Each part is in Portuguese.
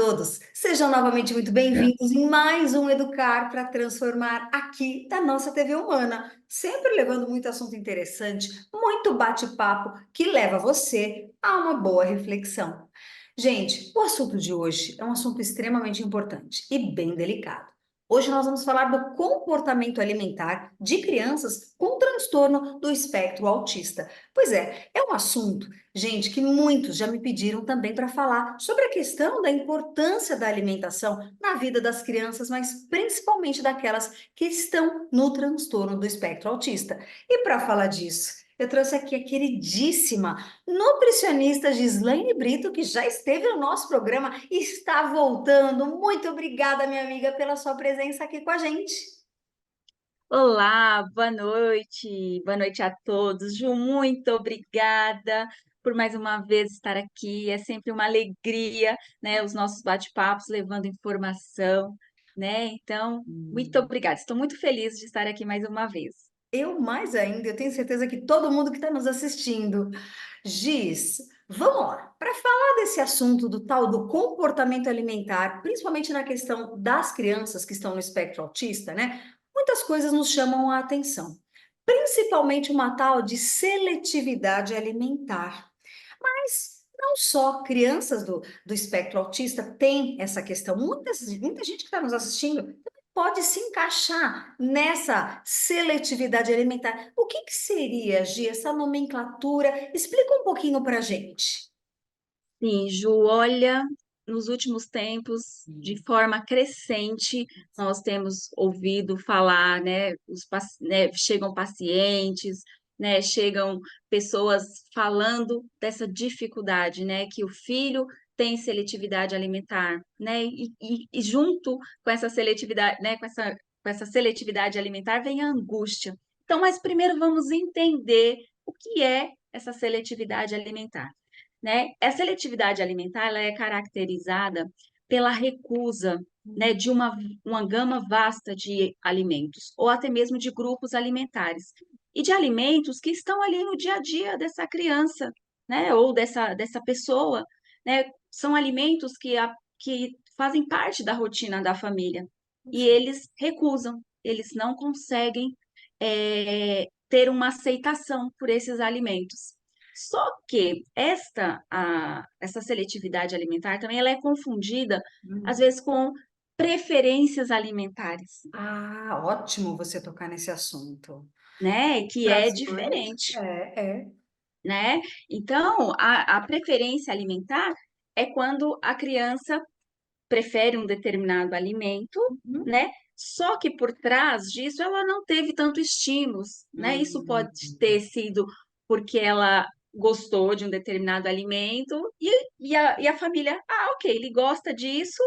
todos, sejam novamente muito bem-vindos em mais um Educar para Transformar aqui da nossa TV Humana, sempre levando muito assunto interessante, muito bate-papo que leva você a uma boa reflexão. Gente, o assunto de hoje é um assunto extremamente importante e bem delicado. Hoje nós vamos falar do comportamento alimentar de crianças com transtorno do espectro autista. Pois é um assunto, gente, que muitos já me pediram também para falar sobre a questão da importância da alimentação na vida das crianças, mas principalmente daquelas que estão no transtorno do espectro autista. E para falar disso, eu trouxe aqui a queridíssima nutricionista Gislaine Brito, que já esteve no nosso programa e está voltando. Muito obrigada, minha amiga, pela sua presença aqui com a gente. Olá, boa noite. Boa noite a todos. Ju, muito obrigada por mais uma vez estar aqui. É sempre uma alegria, né? Os nossos bate-papos levando informação, né? Então, muito obrigada. Estou muito feliz de estar aqui mais uma vez. Eu mais ainda, eu tenho certeza que todo mundo que está nos assistindo. Giz, vamos lá. Para falar desse assunto do tal do comportamento alimentar, principalmente na questão das crianças que estão no espectro autista, né? Muitas coisas nos chamam a atenção, principalmente uma tal de seletividade alimentar. Mas não só crianças do espectro autista têm essa questão, muita gente que está nos assistindo pode se encaixar nessa seletividade alimentar. O que que seria, Gi, essa nomenclatura? Explica um pouquinho para a gente. Sim, Ju, olha, nos últimos tempos, de forma crescente, nós temos ouvido falar, né, chegam pacientes, né, chegam pessoas falando dessa dificuldade, né, que o filho tem seletividade alimentar, né, e junto com essa seletividade, né, com essa seletividade alimentar vem a angústia. Então, mas primeiro vamos entender o que é essa seletividade alimentar, né? A seletividade alimentar ela é caracterizada pela recusa, né, de uma gama vasta de alimentos, ou até mesmo de grupos alimentares, e de alimentos que estão ali no dia a dia dessa criança, né, ou dessa pessoa, né? São alimentos que fazem parte da rotina da família, e eles recusam, eles não conseguem ter uma aceitação por esses alimentos. Só que essa seletividade alimentar também ela é confundida, às vezes, com preferências alimentares, Ah, ótimo você tocar nesse assunto. né? Que Para é as mães, diferente, é. né? Então, a preferência alimentar é quando a criança prefere um determinado alimento, Uhum. né? Só que por trás disso ela não teve tanto estímulos, né? Isso pode ter Uhum. sido porque ela gostou de um determinado alimento e a família, ok, ele gosta disso,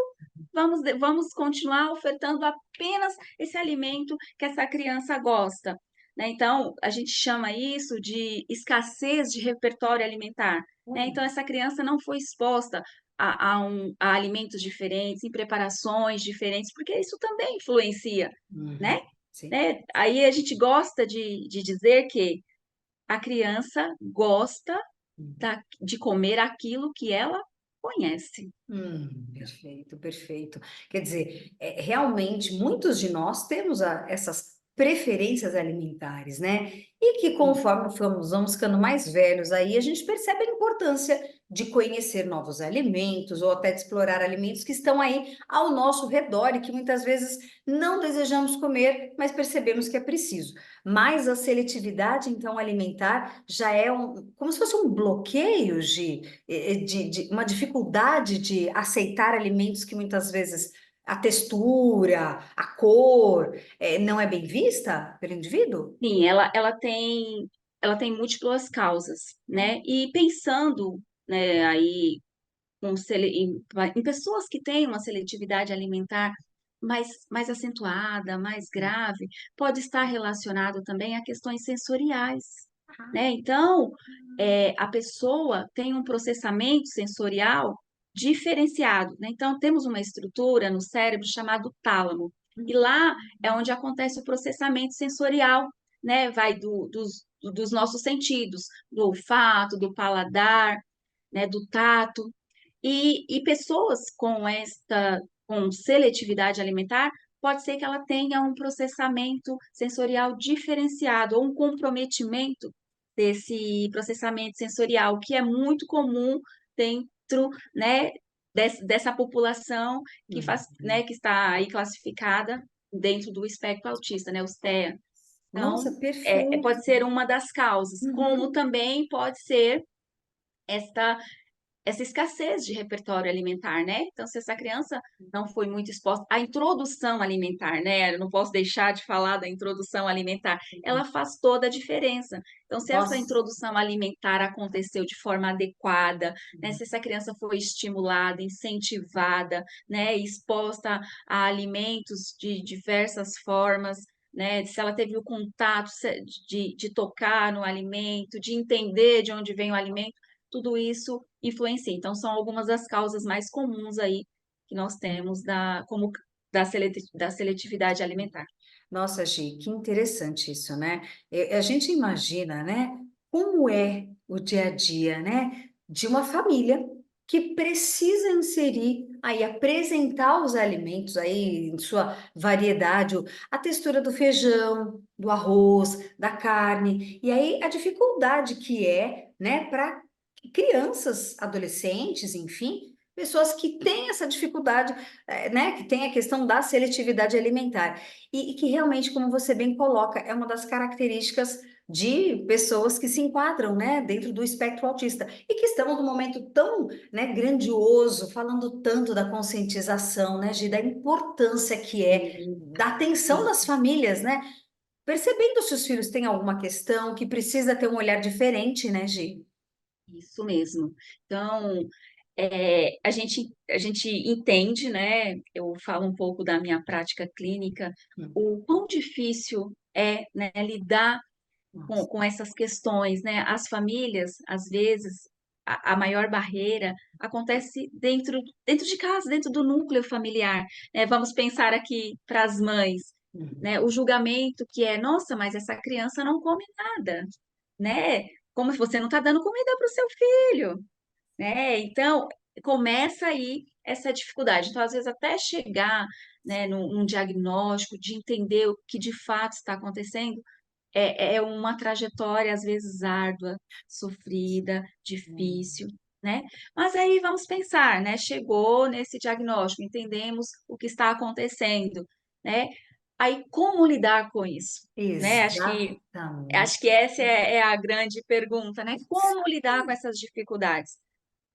vamos continuar ofertando apenas esse alimento que essa criança gosta. Né? Então, a gente chama isso de escassez de repertório alimentar. Né? Então, essa criança não foi exposta a alimentos diferentes, em preparações diferentes, porque isso também influencia, Uhum. né? Sim. Né? Aí a gente gosta de dizer que a criança gosta de comer aquilo que ela conhece. Perfeito, perfeito. Quer dizer, realmente muitos de nós temos essas preferências alimentares, né? E que conforme vamos ficando mais velhos aí, a gente percebe a importância de conhecer novos alimentos ou até de explorar alimentos que estão aí ao nosso redor e que muitas vezes não desejamos comer, mas percebemos que é preciso. Mas a seletividade, então, alimentar já é como se fosse um bloqueio, Gi, de uma dificuldade de aceitar alimentos que muitas vezes a textura, a cor, não é bem vista pelo indivíduo? Sim, ela tem múltiplas causas, né? E pensando, né, aí em pessoas que têm uma seletividade alimentar mais acentuada, mais grave, pode estar relacionado também a questões sensoriais, né? Então, a pessoa tem um processamento sensorial diferenciado, né? Então, temos uma estrutura no cérebro chamado tálamo, e lá é onde acontece o processamento sensorial, né? Vai dos nossos sentidos, do olfato, do paladar, né? Do tato. E pessoas com seletividade alimentar, pode ser que ela tenha um processamento sensorial diferenciado ou um comprometimento desse processamento sensorial, que é muito comum dentro, né, dessa população que faz, Uhum. né, que está aí classificada dentro do espectro autista, né, os TEA. Nossa, Então, pode perfeito. ser uma das causas, como Uhum. também pode ser esta essa escassez de repertório alimentar, né? Então, se essa criança não foi muito exposta à introdução alimentar, né? Eu não posso deixar de falar da introdução alimentar, ela faz toda a diferença. Então, se essa Nossa. introdução alimentar aconteceu de forma adequada, né? Se essa criança foi estimulada, incentivada, né? Exposta a alimentos de diversas formas, né? Se ela teve o contato de tocar no alimento, de entender de onde vem o alimento, tudo isso influencia. Então, são algumas das causas mais comuns aí que nós temos como da seletividade alimentar. Nossa, Gi, que interessante isso, né? A gente imagina, né, como é o dia a dia, né, de uma família que precisa inserir aí, apresentar os alimentos aí em sua variedade, a textura do feijão, do arroz, da carne, e aí a dificuldade que é, né, para crianças, adolescentes, enfim, pessoas que têm essa dificuldade, né, que tem a questão da seletividade alimentar. E que realmente, como você bem coloca, é uma das características de pessoas que se enquadram, né, dentro do espectro autista e que estamos num momento tão, né, grandioso, falando tanto da conscientização, né, Gi, da importância que é Sim, da atenção sim, das famílias, né, percebendo se os filhos têm alguma questão que precisa ter um olhar diferente, né, Gi? isso mesmo. Então, a gente entende, né? Eu falo um pouco da minha prática clínica, Hum. o quão difícil é, né, lidar Nossa. com essas questões, né? As famílias, às vezes, a maior barreira acontece dentro de casa, dentro do núcleo familiar, né? Vamos pensar aqui para as mães, Uhum. né? O julgamento que é, nossa, mas essa criança não come nada, né? Como se você não está dando comida para o seu filho, né? Então, começa aí essa dificuldade. Então, às vezes, até chegar, né, num diagnóstico, de entender o que de fato está acontecendo, é uma trajetória, às vezes, árdua, sofrida, Hum. difícil, né? Mas aí vamos pensar, né? Chegou nesse diagnóstico, entendemos o que está acontecendo, né? Aí, como lidar com isso? Né? Acho que Exatamente. essa é a grande pergunta, né? Como lidar com essas dificuldades?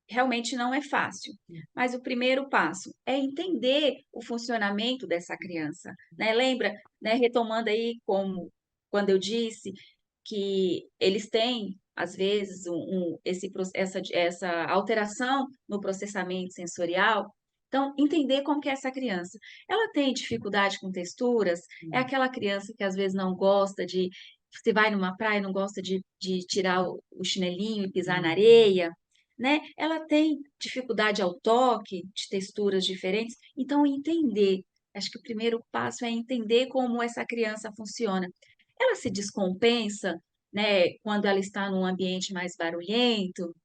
Realmente não é fácil. Mas o primeiro passo é entender o funcionamento dessa criança, né? Lembra, né, retomando aí como quando eu disse que eles têm às vezes essa alteração no processamento sensorial. Então, entender como que é essa criança. Ela tem dificuldade com texturas? É aquela criança que às vezes não gosta de, você vai numa praia e não gosta de tirar o chinelinho e pisar na Hum. areia? Né? Ela tem dificuldade ao toque, de texturas diferentes, então entender. Acho que o primeiro passo é entender como essa criança funciona. Ela se descompensa, né, quando ela está num ambiente mais barulhento,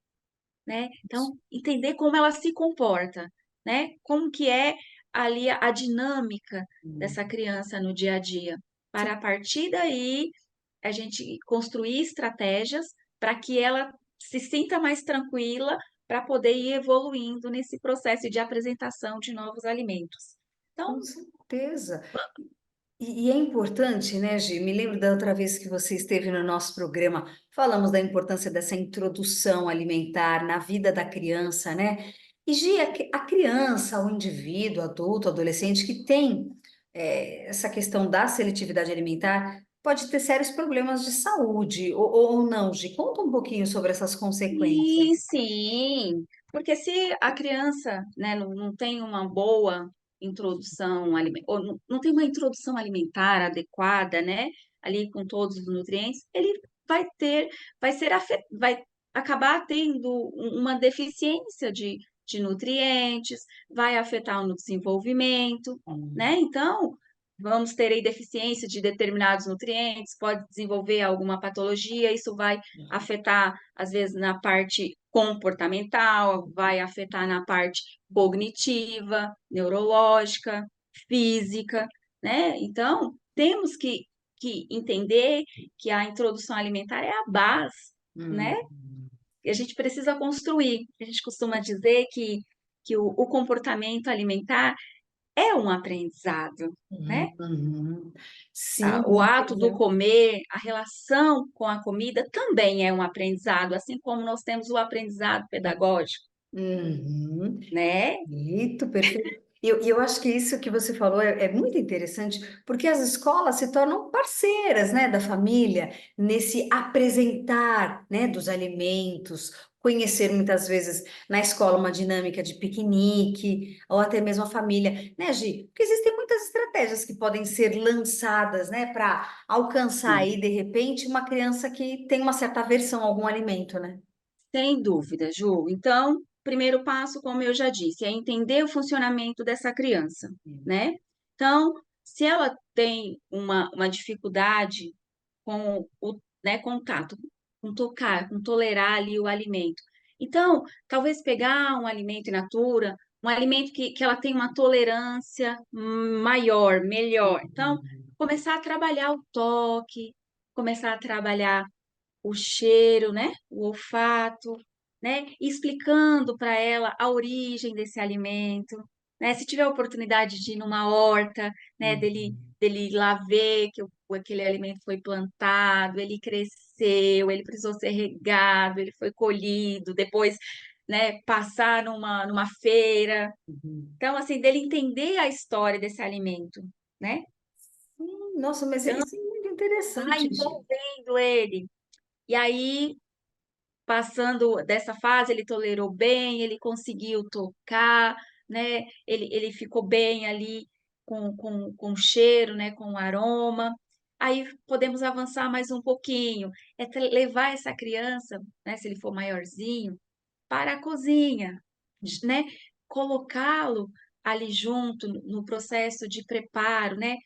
né? Então, entender como ela se comporta, né? Como que é ali a dinâmica Hum. dessa criança no dia a dia, para a partir daí a gente construir estratégias para que ela se sinta mais tranquila para poder ir evoluindo nesse processo de apresentação de novos alimentos. Com Então, certeza. E é importante, né, Gi? Me lembro da outra vez que você esteve no nosso programa, falamos da importância dessa introdução alimentar na vida da criança, né? E, Gi, a criança, o indivíduo, adulto, adolescente que tem essa questão da seletividade alimentar, pode ter sérios problemas de saúde, ou não, Gi? Conta um pouquinho sobre essas sim, consequências. sim, porque se a criança, né, não tem uma boa introdução alimentar, ou não tem uma introdução alimentar adequada, né, ali com todos os nutrientes, ele vai ter, vai acabar tendo uma deficiência de nutrientes, vai afetar no desenvolvimento, né? Hum. Então, vamos ter aí deficiência de determinados nutrientes, pode desenvolver alguma patologia, isso vai afetar, às vezes, na parte comportamental, vai afetar na parte cognitiva, neurológica, física, né? Então, temos que entender que a introdução alimentar é a base, né? Hum, E a gente precisa construir. A gente costuma dizer que o comportamento alimentar é um aprendizado, né? uhum. Sim, O muito ato do legal. comer, a relação com a comida também é um aprendizado, assim como nós temos o aprendizado pedagógico, Uhum. né? Perfeito, perfeito. E eu acho que isso que você falou é muito interessante, porque as escolas se tornam parceiras, né, da família, nesse apresentar, né, dos alimentos, conhecer muitas vezes na escola uma dinâmica de piquenique, ou até mesmo a família, né, Gi? Porque existem muitas estratégias que podem ser lançadas, né, para alcançar Sim, aí, de repente, uma criança que tem uma certa aversão a algum alimento, né? sem dúvida, Ju. Então, primeiro passo, como eu já disse, é entender o funcionamento dessa criança, né? Então, se ela tem uma dificuldade com o, né, contato, com tocar, com tolerar ali o alimento. Então, talvez pegar um alimento in natura, um alimento que ela tem uma tolerância maior, melhor. Então, Uhum. começar a trabalhar o toque, começar a trabalhar o cheiro, né? O olfato, né? E explicando para ela a origem desse alimento, né? Se tiver a oportunidade de ir numa horta, né? Uhum. Dele ir lá ver que aquele alimento foi plantado, ele cresceu, ele precisou ser regado, ele foi colhido, depois, né? Passar numa feira. Uhum. Então, assim, dele entender a história desse alimento, né? Nossa, mas Então, isso é muito vai interessante, Gi. envolvendo ele. E aí passando dessa fase, ele tolerou bem, ele conseguiu tocar, né? Ele ficou bem ali com o cheiro, né? Com o aroma. Aí podemos avançar mais um pouquinho, levar essa criança, né? Se ele for maiorzinho, para a cozinha, né? Colocá-lo ali junto no processo de preparo, né?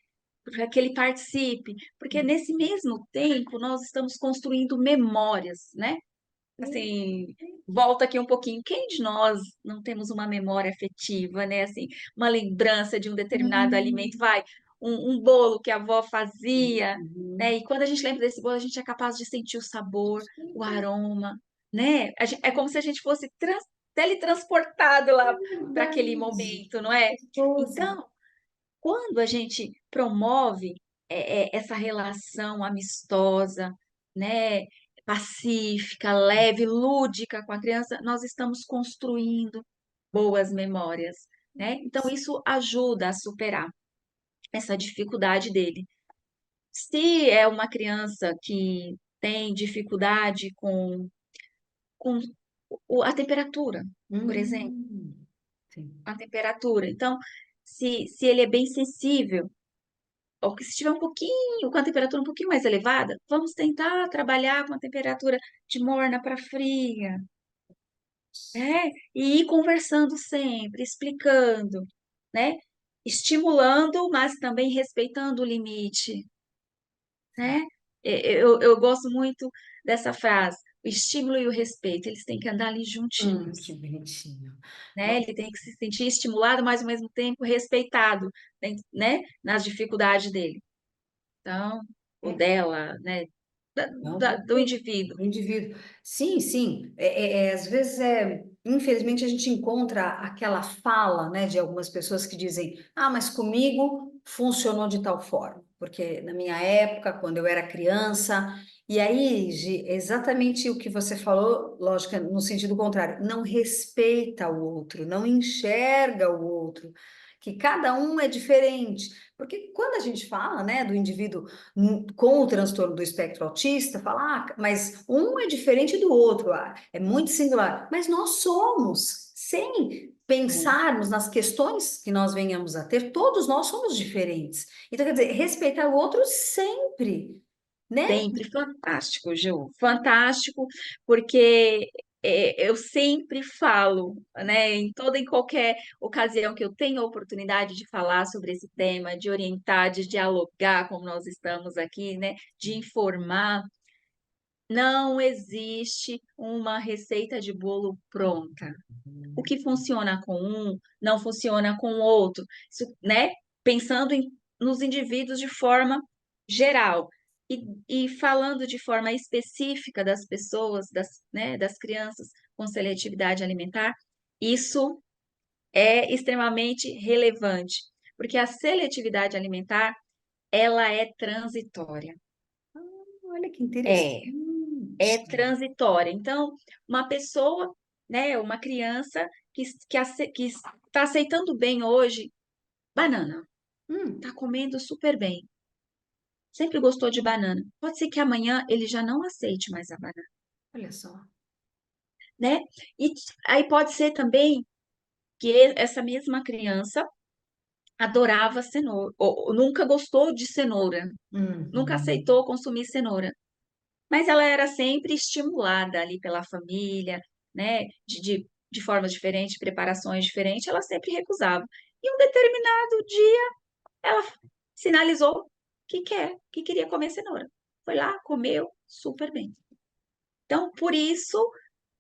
Para que ele participe, porque nesse mesmo tempo nós estamos construindo memórias, né? Assim, volta aqui um pouquinho. Quem de nós não temos uma memória afetiva, né? Assim, uma lembrança de um determinado alimento, Hum, vai, um bolo que a avó fazia, né? uhum. E quando a gente lembra desse bolo, a gente é capaz de sentir o sabor, o aroma, né? É como se a gente fosse teletransportado lá para aquele Verdade. momento, não é? Gostoso. Então, quando a gente promove essa relação amistosa, né, pacífica, leve, lúdica com a criança, nós estamos construindo boas memórias, né? Então isso ajuda a superar essa dificuldade dele. Se é uma criança que tem dificuldade com a temperatura, por exemplo, Sim. a temperatura. Então, se ele é bem sensível, ou que se estiver um pouquinho, com a temperatura um pouquinho mais elevada, vamos tentar trabalhar com a temperatura de morna para fria, né? E ir conversando sempre, explicando, né? Estimulando, mas também respeitando o limite, né? Eu gosto muito dessa frase, o estímulo e o respeito, eles têm que andar ali Que juntinhos, bonitinho. né? Nossa, Ele tem que se sentir estimulado, mas ao mesmo tempo respeitado, né? Nas dificuldades dele. Então, o é, dela, né? não, Do perfeito. indivíduo. O indivíduo. Sim, sim. Às vezes, infelizmente, a gente encontra aquela fala, né, de algumas pessoas que dizem: Ah, mas comigo funcionou de tal forma, porque na minha época, quando eu era criança. E aí, Gi, exatamente o que você falou, lógico, no sentido contrário, não respeita o outro, não enxerga o outro, que cada um é diferente. Porque quando a gente fala, né, do indivíduo com o transtorno do espectro autista, falar, ah, mas um é diferente do outro, é muito singular. Mas nós somos, sem pensarmos nas questões que nós venhamos a ter, todos nós somos diferentes. Então, quer dizer, respeitar o outro sempre, né? Sempre fantástico, Ju. Fantástico, porque eu sempre falo, né, em toda e qualquer ocasião que eu tenho a oportunidade de falar sobre esse tema, de orientar, de dialogar, como nós estamos aqui, né, de informar, não existe uma receita de bolo pronta. O que funciona com um, não funciona com o outro. Isso, né? Pensando nos indivíduos de forma geral. E falando de forma específica das pessoas, né, das crianças com seletividade alimentar, isso é extremamente relevante, porque a seletividade alimentar, ela é transitória. Olha que É, é interessante. transitória. Então, uma pessoa, né, uma criança que está aceitando bem hoje banana, está Hum, comendo super bem, sempre gostou de banana. Pode ser que amanhã ele já não aceite mais a banana, olha só. né? E aí pode ser também que essa mesma criança adorava cenoura, ou nunca gostou de cenoura, nunca Uhum. aceitou consumir cenoura. Mas ela era sempre estimulada ali pela família, né? De formas diferentes, preparações diferentes, ela sempre recusava. E um determinado dia ela sinalizou que queria comer cenoura. Foi lá, comeu super bem. Então, por isso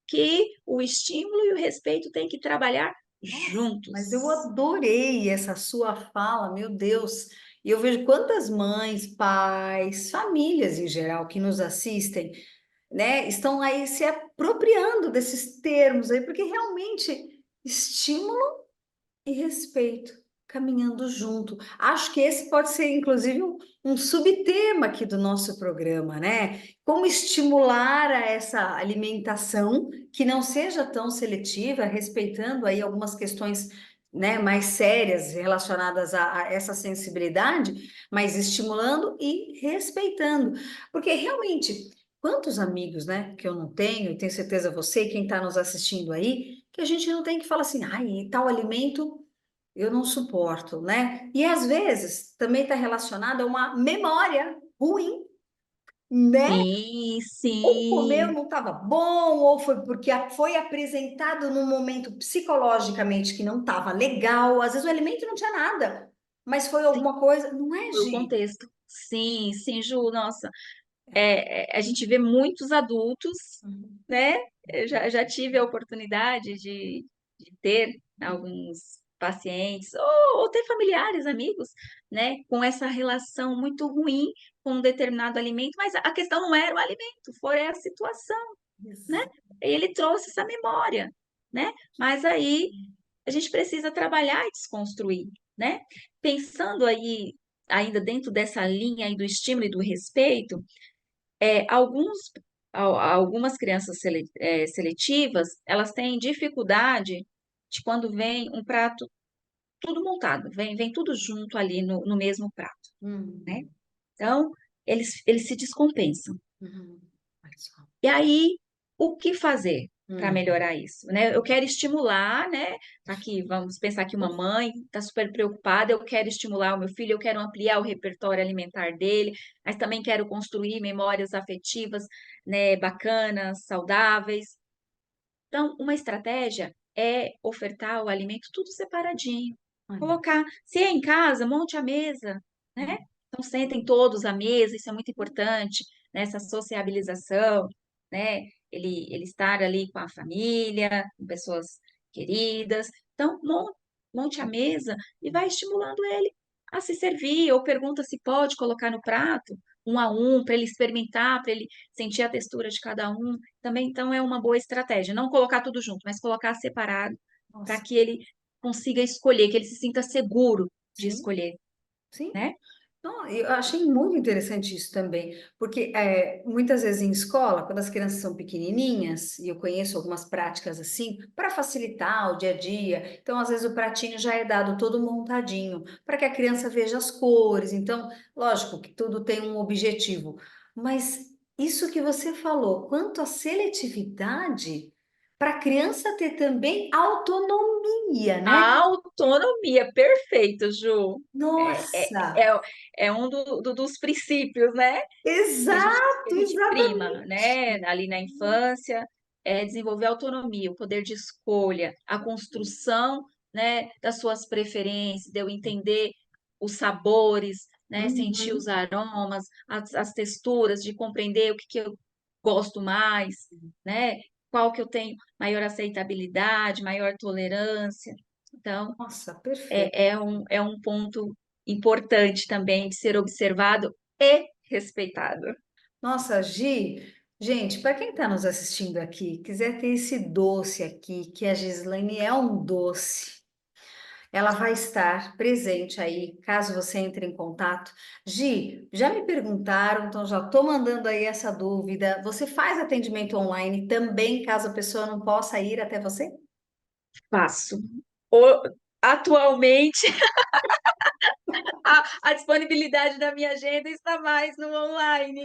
que o estímulo e o respeito têm que trabalhar Nossa, mas eu juntos. adorei essa sua fala, meu Deus. E eu vejo quantas mães, pais, famílias em geral que nos assistem, né, estão aí se apropriando desses termos aí, porque realmente estímulo e respeito, caminhando junto. Acho que esse pode ser, inclusive, um subtema aqui do nosso programa, né? Como estimular a essa alimentação que não seja tão seletiva, respeitando aí algumas questões, né, mais sérias relacionadas a essa sensibilidade, mas estimulando e respeitando. Porque realmente, quantos amigos, né, que eu não tenho, e tenho certeza você, e quem está nos assistindo aí, que a gente não tem que falar assim, ai, tal alimento eu não suporto, né? E às vezes também está relacionado a uma memória ruim, né? Sim, Ou comeu, sim. não estava bom, ou foi porque foi apresentado num momento psicologicamente que não estava legal. Às vezes o alimento não tinha nada, mas foi alguma coisa, não é, Foi o Gi? contexto. Sim, sim, Ju, nossa. A gente vê muitos adultos, Uhum. né? Eu já tive a oportunidade de ter alguns pacientes, ou ter familiares, amigos, né? Com essa relação muito ruim com um determinado alimento, mas a questão não era o alimento, foi a situação, né? Ex- E ele trouxe essa memória, né? Mas aí a gente precisa trabalhar e desconstruir, né? Pensando aí, ainda dentro dessa linha aí do estímulo e do respeito, algumas crianças seletivas, elas têm dificuldade de quando vem um prato tudo montado, vem tudo junto ali no mesmo prato, né? Uhum. Então, eles se descompensam. Uhum. Olha só. E aí, o que fazer para Uhum. melhorar isso, né? Eu quero estimular, né? Tá aqui, vamos pensar que uma mãe está super preocupada, eu quero estimular o meu filho, eu quero ampliar o repertório alimentar dele, mas também quero construir memórias afetivas, né, bacanas, saudáveis. Então, uma estratégia é ofertar o alimento tudo separadinho. Olha. Colocar, se é em casa, monte a mesa, né? Então, sentem todos à mesa, isso é muito importante, né? Essa sociabilização, né? Ele estar ali com a família, com pessoas queridas. Então, monte a mesa e vai estimulando ele a se servir, ou pergunta se pode colocar no prato, um a um, para ele experimentar, para ele sentir a textura de cada um. Também, então, é uma boa estratégia. Não colocar tudo junto, mas colocar separado, para Nossa, que ele consiga escolher, que ele se sinta seguro de sim, escolher, sim. né? Não, eu achei muito interessante isso também, porque muitas vezes em escola, quando as crianças são pequenininhas, e eu conheço algumas práticas assim, para facilitar o dia a dia, então às vezes o pratinho já é dado todo montadinho, para que a criança veja as cores, então, lógico que tudo tem um objetivo, mas isso que você falou, quanto à seletividade, para a criança ter também autonomia, né? A autonomia, perfeito, Ju. É, é, Nossa, é, é um dos princípios, né? Que a exato, gente prima, né? exatamente. Ali na infância, é desenvolver a autonomia, o poder de escolha, a construção, né, das suas preferências, de eu entender os sabores, né? Sentir os Uhum. aromas, as texturas, de compreender o que eu gosto mais, né? Qual que eu tenho maior aceitabilidade, maior tolerância. Então, Nossa, perfeito. é um ponto importante também de ser observado e respeitado. Nossa, Gi, gente, para quem está nos assistindo aqui, quiser ter esse doce aqui, que a Gislaine é um doce, ela vai estar presente aí, caso você entre em contato. Gi, já me perguntaram, então já estou mandando aí essa dúvida. Você faz atendimento online também, caso a pessoa não possa ir até você? Faço. O- Atualmente, a disponibilidade da minha agenda está mais no online.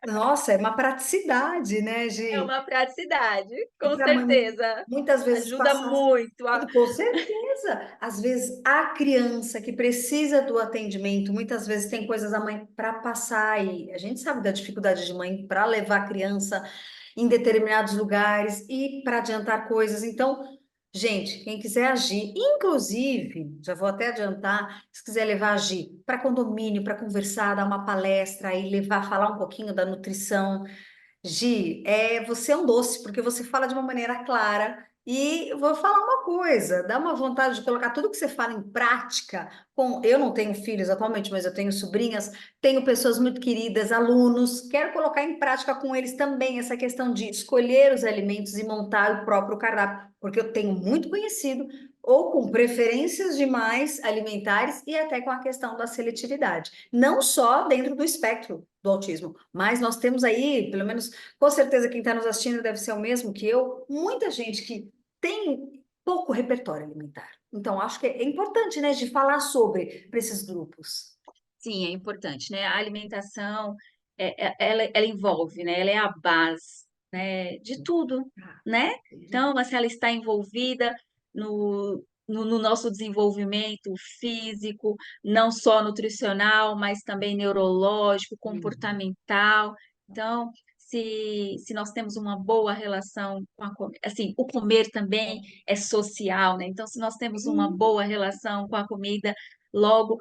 Nossa, é uma praticidade, né, É Gi? uma praticidade, E com para a mãe, certeza. muitas vezes Ajuda passar. muito. Com certeza. Às vezes a criança que precisa do atendimento, muitas vezes tem coisas a mãe para passar e a gente sabe da dificuldade de mãe para levar a criança em determinados lugares e para adiantar coisas. Então, gente, quem quiser agir, inclusive, já vou até adiantar, se quiser levar agir para condomínio, para conversar, dar uma palestra e levar, falar um pouquinho da nutrição. Gi, você é um doce, porque você fala de uma maneira clara. E eu vou falar uma coisa, dá uma vontade de colocar tudo que você fala em prática. Eu não tenho filhos atualmente, mas eu tenho sobrinhas, tenho pessoas muito queridas, alunos. Quero colocar em prática com eles também essa questão de escolher os alimentos e montar o próprio cardápio, porque eu tenho muito conhecido, ou com preferências demais alimentares e até com a questão da seletividade. Não só dentro do espectro do autismo, mas nós temos aí, pelo menos com certeza quem está nos assistindo deve ser o mesmo que eu, muita gente que tem pouco repertório alimentar. Então, acho que é importante, né, de falar sobre para esses grupos. Sim, é importante, né? A alimentação, ela envolve, né? Ela é a base, né? De tudo, Ah, né? Então, se ela está envolvida no nosso desenvolvimento físico, não só nutricional, mas também neurológico, comportamental. Então, se nós temos uma boa relação com assim, o comer também é social, né? Então, se nós temos uma sim. boa relação com a comida, logo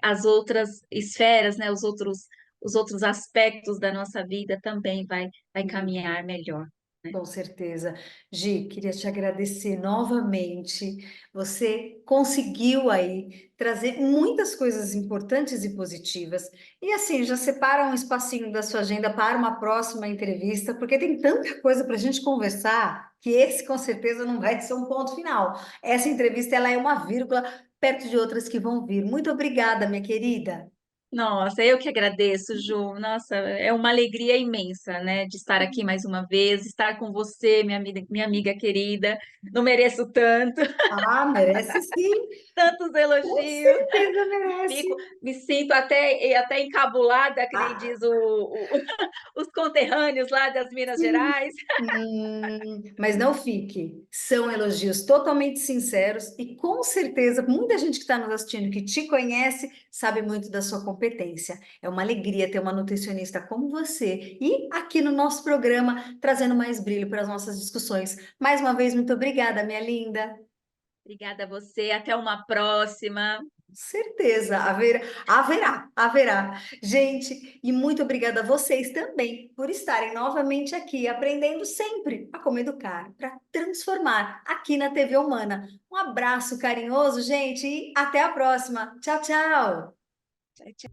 as outras esferas, né, os outros aspectos da nossa vida também vai caminhar melhor, né? Com certeza. Gi, queria te agradecer novamente. Você conseguiu aí trazer muitas coisas importantes e positivas. E assim, já separa um espacinho da sua agenda para uma próxima entrevista, porque tem tanta coisa para a gente conversar que esse com certeza não vai ser um ponto final. Essa entrevista ela é uma vírgula perto de outras que vão vir. Muito obrigada, minha querida. Nossa, eu que agradeço, Ju. Nossa, é uma alegria imensa, né, de estar aqui mais uma vez, estar com você, minha amiga querida. Não mereço tanto, Ah, merece sim. tantos Com elogios. certeza merece. Me sinto até encabulada, que nem Ah, diz os conterrâneos lá das Minas sim. Gerais. Mas não fique. São elogios totalmente sinceros e com certeza muita gente que está nos assistindo que te conhece sabe muito da sua competência. É uma alegria ter uma nutricionista como você e aqui no nosso programa trazendo mais brilho para as nossas discussões. Mais uma vez, muito obrigada, minha linda. Obrigada a você, até uma próxima. Certeza, haverá. Gente, e muito obrigada a vocês também por estarem novamente aqui, aprendendo sempre a como educar para transformar aqui na TV Humana. Um abraço carinhoso, gente, e até a próxima. Tchau, tchau. Tchau, tchau.